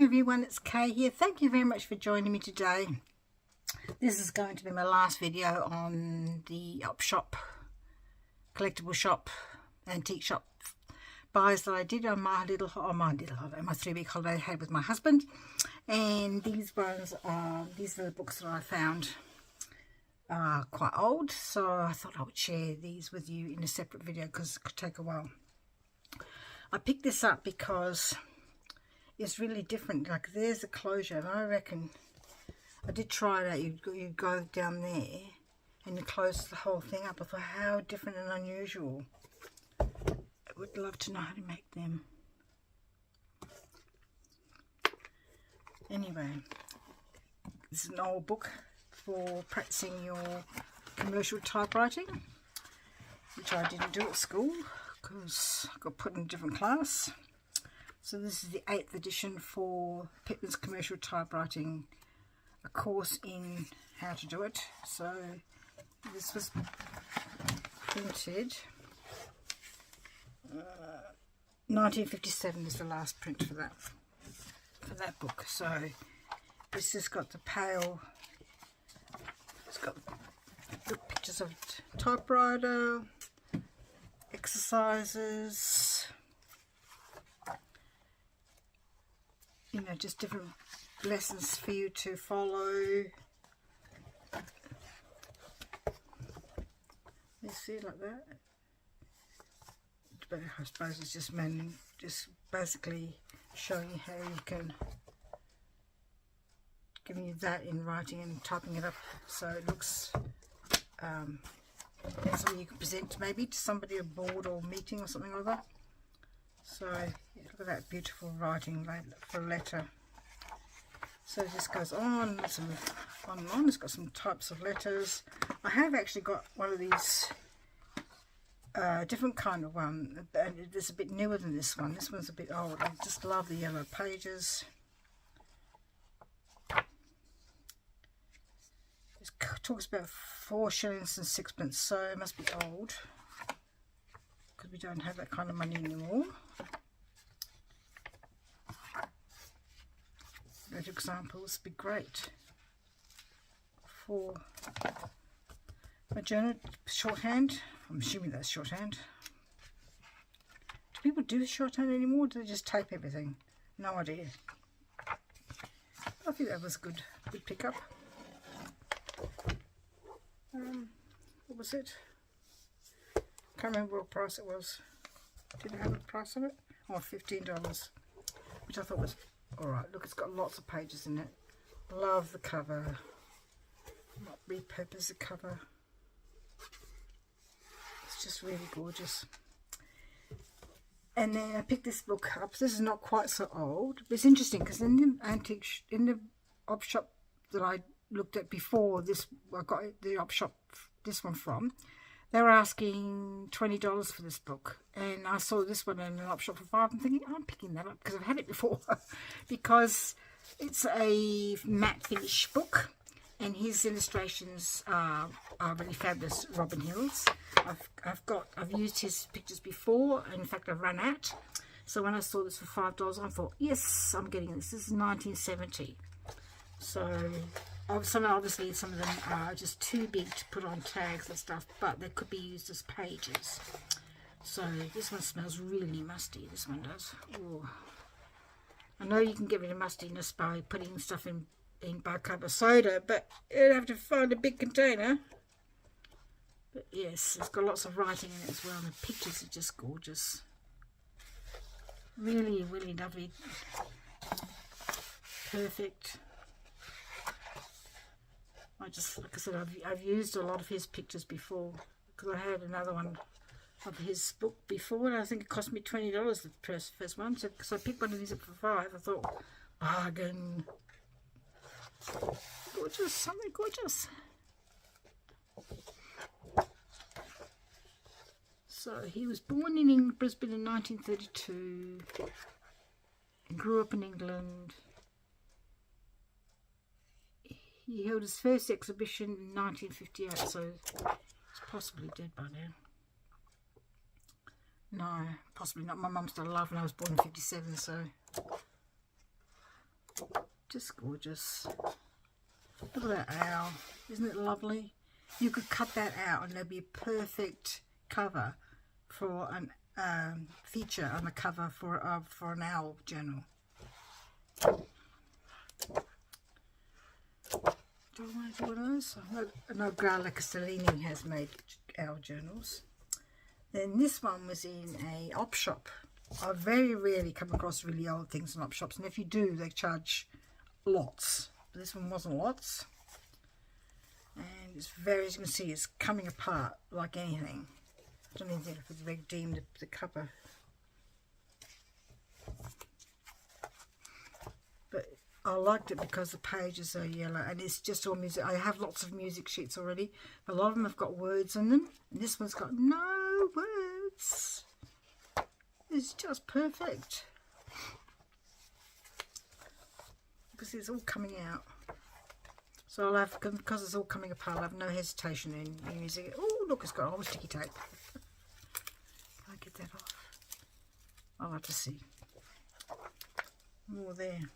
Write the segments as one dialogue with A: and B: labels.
A: Everyone, it's Kay here. Thank you very much for joining me today. This is going to be my last video on the op shop, collectible shop, antique shop buys that I did on my 3-week holiday I had with my husband. And these are the books that I found are quite old, so I thought I would share these with you in a separate video because it could take a while. I picked this up because it's really different. Like, there's a closure, and I reckon I did try it out. You go down there and you close the whole thing up. I thought, how different and unusual. I would love to know how to make them. Anyway, this is an old book for practicing your commercial typewriting, which I didn't do at school because I got put in a different class. So this is the 8th edition for Pitman's Commercial Typewriting, a course in how to do it. So this was printed 1957 is the last print for that book. So this has got the pale, it's got the pictures of typewriter, exercises, you know, just different lessons for you to follow. You see, like that. But I suppose it's just basically showing you how you can, giving you that in writing and typing it up so it looks something you can present maybe to somebody, a board or meeting or something like that. So yeah, look at that beautiful writing for a letter. So this goes on, on and on. It's got some types of letters. I have actually got one of these different kind of one, and it's a bit newer than this one. This one's a bit old. I just love the yellow pages. It talks about 4 shillings and 6pence, so it must be old because we don't have that kind of money anymore. Those examples would be great for my journal. Shorthand, I'm assuming that's shorthand. Do people do shorthand anymore, or do they just type everything? No idea. I think that was a good pickup. What was it? Can't remember what price it was. Did it have a price on it? Oh, $15, which I thought was alright. Look, it's got lots of pages in it. Love the cover. Might repurpose the cover. It's just really gorgeous. And then I picked this book up. This is not quite so old, but it's interesting because in the op shop that I looked at before this, I got the op shop this one from, they were asking $20 for this book, and I saw this one in an op shop for $5. I'm thinking, I'm picking that up because I've had it before because it's a matte finish book, and his illustrations are really fabulous. Robin Hills. I've used his pictures before. In fact, I've run out. So when I saw this for $5, I thought, yes, I'm getting this. This is 1970. So obviously some of them are just too big to put on tags and stuff, but they could be used as pages. So this one smells really musty. This one does. Ooh. I know you can get rid of mustiness by putting stuff in bicarbonate soda, but you'd have to find a big container. But yes, it's got lots of writing in it as well, and the pictures are just gorgeous. Really, really lovely. Perfect. Like I said, I've used a lot of his pictures before because I had another one of his book before, and I think it cost me $20 the first one. So I picked one of these up for $5. I thought, bargain. Gorgeous, something gorgeous. So he was born in Brisbane in 1932 and grew up in England. He held his first exhibition in 1958, so he's possibly dead by now. No, possibly not. My mum still alive and I was born in 57, so Just gorgeous. Look at that owl. Isn't it lovely? You could cut that out and there'd be a perfect cover for an feature on the cover for an owl journal. Do I want to do one of those? I know Graulica Cellini has made owl journals. Then this one was in a op shop. I very rarely come across really old things in op shops, and if you do, they charge lots. But this one wasn't lots. And it's very, as you can see, it's coming apart like anything. I don't even think I could redeem the cover. But I liked it because the pages are yellow and it's just all music. I have lots of music sheets already. A lot of them have got words in them. And this one's got no words. It's just perfect. Because it's all coming out. So I'll have, because it's all coming apart, I'll have no hesitation in using it. Oh, look, it's got a whole sticky tape. Can I get that off? I'll have to see. More there.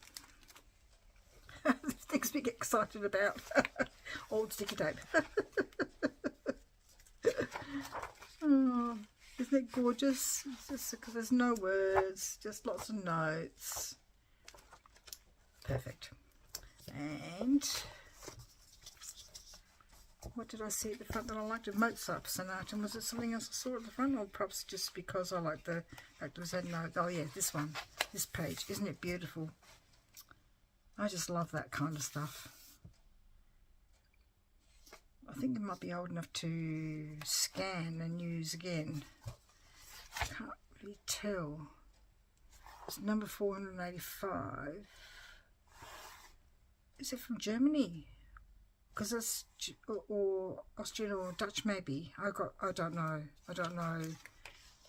A: Things we get excited about. Old sticky tape. Oh, isn't it gorgeous? It's just because there's no words, just lots of notes. Perfect. And what did I see at the front that I liked? A Mozart Sonata. And was it something else I saw at the front? Or perhaps just because I like the fact it was had no. Oh yeah, this one. This page. Isn't it beautiful? I just love that kind of stuff. I think it might be old enough to scan and use again. I can't really tell. It's number 485. Is it from Germany? Because that's, or Austrian or Dutch maybe. I don't know. I don't know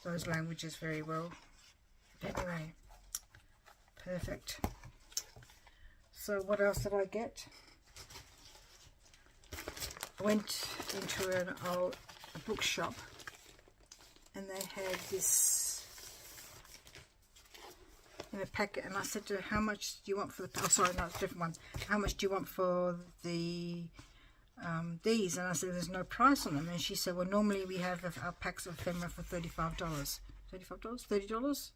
A: those languages very well. But anyway, perfect. So what else did I get? I went into a bookshop and they had this in a packet, and I said to her, how much do you want for the, oh sorry, no, it's a different one. How much do you want for the these? And I said, there's no price on them. And she said, well, normally we have our packs of ephemera for $35. $35? $30?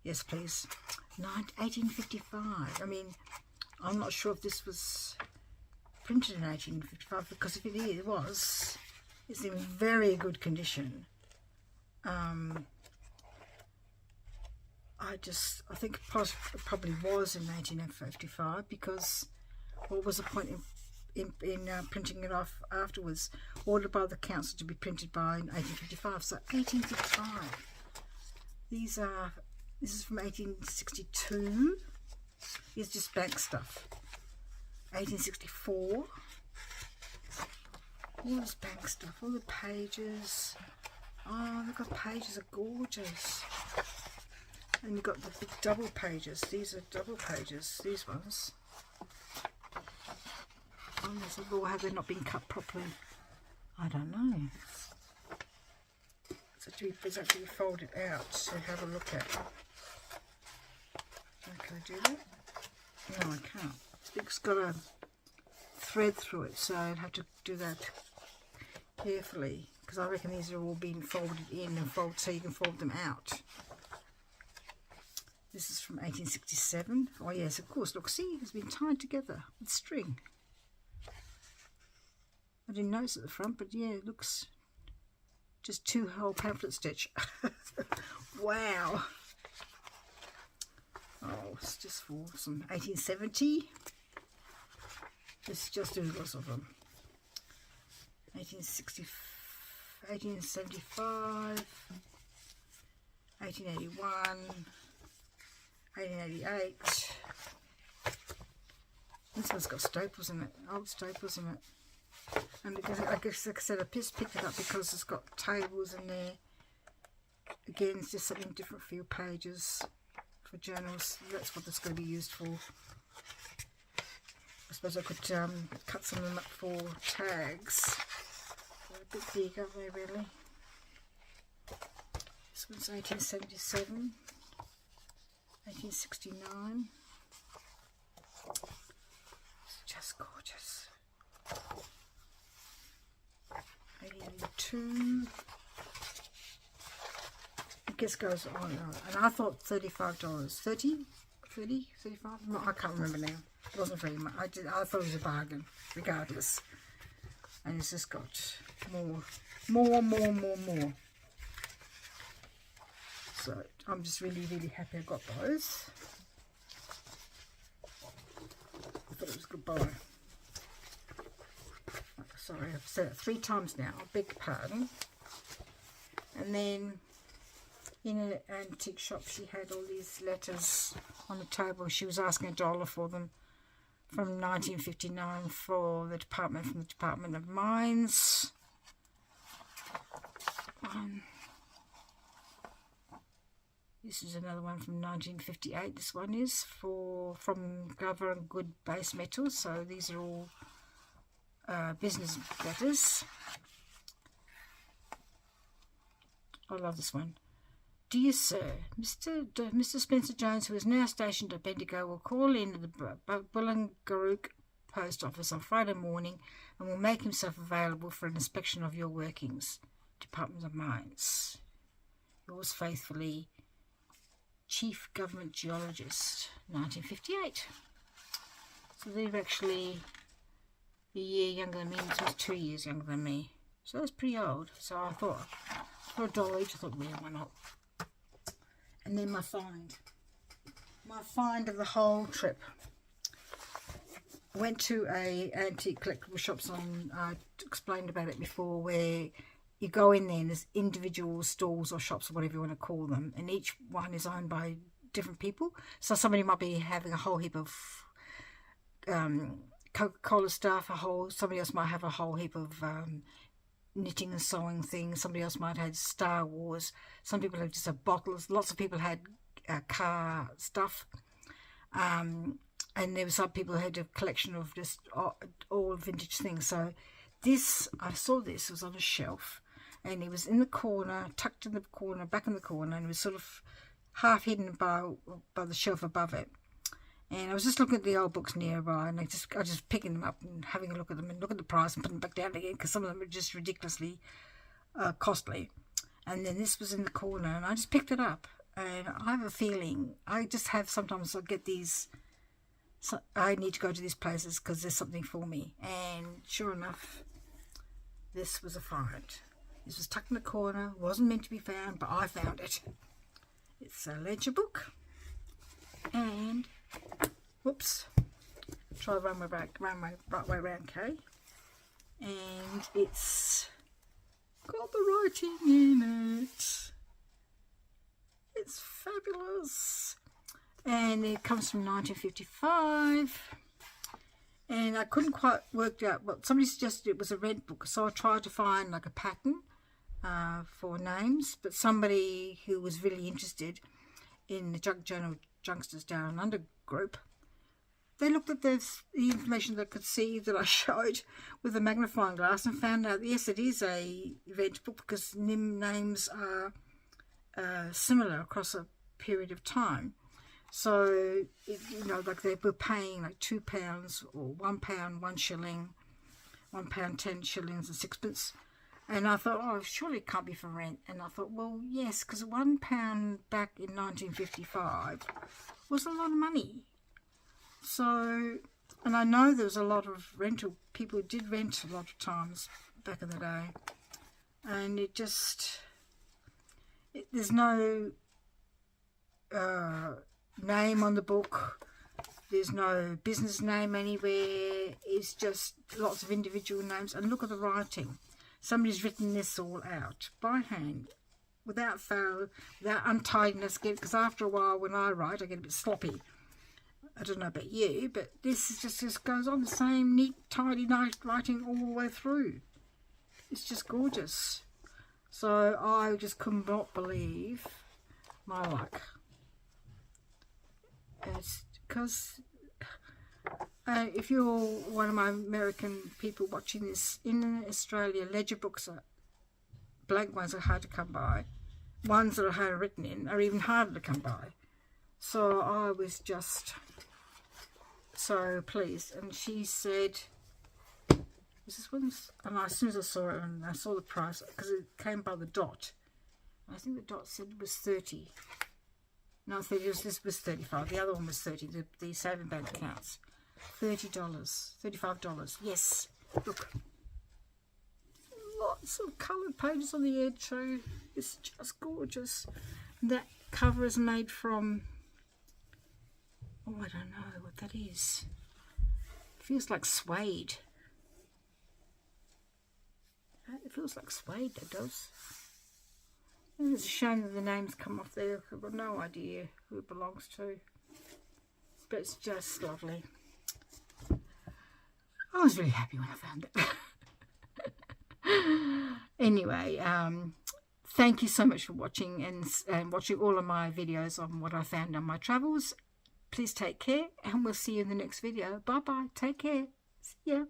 A: Yes, please. 1855. I mean, I'm not sure if this was printed in 1855, because if it was, it's in very good condition. I think it probably was in 1855, because what was the point in printing it off afterwards? Ordered by the council to be printed by 1855. So 1855. This is from 1862. It's just bank stuff. 1864. All this bank stuff, all the pages. Oh, look, the pages are gorgeous. And you've got the big double pages. These are double pages, these ones. Oh, have they not been cut properly? I don't know. It's actually folded out to have a look at. Can I do that? No, I can't. It's got a thread through it, so I'd have to do that carefully, because I reckon these are all being folded in and folded so you can fold them out. This is from 1867. Oh yes, of course. Look, see, it's been tied together with string. I didn't notice at the front, but yeah, it looks just two whole pamphlet stitch. Wow. Oh, it's just for some 1870. It's just oodles of them. 1860, 1875, 1881, 1888. This one's got staples in it, old staples in it. And I guess, like I said, I just picked it up because it's got tables in there. Again, it's just something different for your pages, for journals. That's what it's going to be used for. I suppose I could cut some of them up for tags. They're a bit big, aren't they, really? This one's 1877, 1869, Gorgeous, gorgeous. 82. It just goes on and on. And I thought $35. 30? 30? 35? No, I can't remember now. It wasn't very much. I thought it was a bargain, regardless. And it's just got more. So I'm just really, really happy I got those. I thought it was a good buy. Sorry, I've said it 3 times now. I beg your pardon. And then in an antique shop, she had all these letters on the table. She was asking $1 for them from 1959 from the Department of Mines. This is another one from 1958. This one is from Government Good Base Metals. So these are all business letters. I love this one. Dear Sir, Mr. Spencer Jones, who is now stationed at Bendigo, will call in to the Bullangarook Post Office on Friday morning and will make himself available for an inspection of your workings. Department of Mines. Yours faithfully, Chief Government Geologist, 1958. So they're actually a year younger than me. This was 2 years younger than me. So that's pretty old. So I thought, for $1 each, I thought, well, why not? And then my find of the whole trip. I went to a antique collectible shops on, I explained about it before, where you go in there and there's individual stalls or shops or whatever you want to call them, and each one is owned by different people. So somebody might be having a whole heap of Coca-Cola stuff, somebody else might have a whole heap of knitting and sewing things, somebody else might have Star Wars, some people have just had bottles, lots of people had car stuff, and there were some people who had a collection of just all vintage things. So this, I saw this, was on a shelf, and it was in the corner, tucked in the corner, back in the corner, and it was sort of half hidden by the shelf above it. And I was just looking at the old books nearby, and I just picking them up and having a look at them and look at the price and putting them back down again, because some of them are just ridiculously costly. And then this was in the corner, and I just picked it up. And I have a feeling, sometimes I get these, so I need to go to these places because there's something for me. And sure enough, this was a find. This was tucked in the corner, wasn't meant to be found, but I found it. It's a ledger book. And whoops, try to run my right way around, okay? And it's got the writing in it. It's fabulous. And it comes from 1955. And I couldn't quite work out, but somebody suggested it was a rent book, so I tried to find like a pattern for names, but somebody who was really interested in the Junk Journal Youngsters Down Under group, they looked at the information they could see that I showed with a magnifying glass and found out, yes, it is a event book because names are similar across a period of time. So, like they were paying like £2 or £1, 1 shilling, £1, 10 shillings and sixpence. And I thought, oh, surely it can't be for rent. And I thought, well, yes, because £1 back in 1955 was a lot of money. So, and I know there was a lot of rental, people did rent a lot of times back in the day. And there's no name on the book. There's no business name anywhere. It's just lots of individual names. And look at the writing. Somebody's written this all out by hand, without foul, without untidiness. Because after a while, when I write, I get a bit sloppy. I don't know about you, but this is just goes on the same neat, tidy, nice writing all the way through. It's just gorgeous. So I just could not believe my luck. It's because if you're one of my American people watching this, in Australia, ledger books are blank ones are hard to come by. Ones that are handwritten in are even harder to come by. So I was just So please. And she said, is this one? And as soon as I saw it, and I saw the price, because it came by the dot. I think the dot said it was 30. No, this was 35. The other one was 30. The saving bank accounts. $30. $35. Yes. Look. Lots of coloured pages on the edge, so it's just gorgeous. And that cover is made from, oh, I don't know what that is. It feels like suede. It feels like suede, that does. And it's a shame that the names come off there. I've got no idea who it belongs to. But it's just lovely. I was really happy when I found it. Anyway, thank you so much for watching and watching all of my videos on what I found on my travels. Please take care, and we'll see you in the next video. Bye bye. Take care. See ya.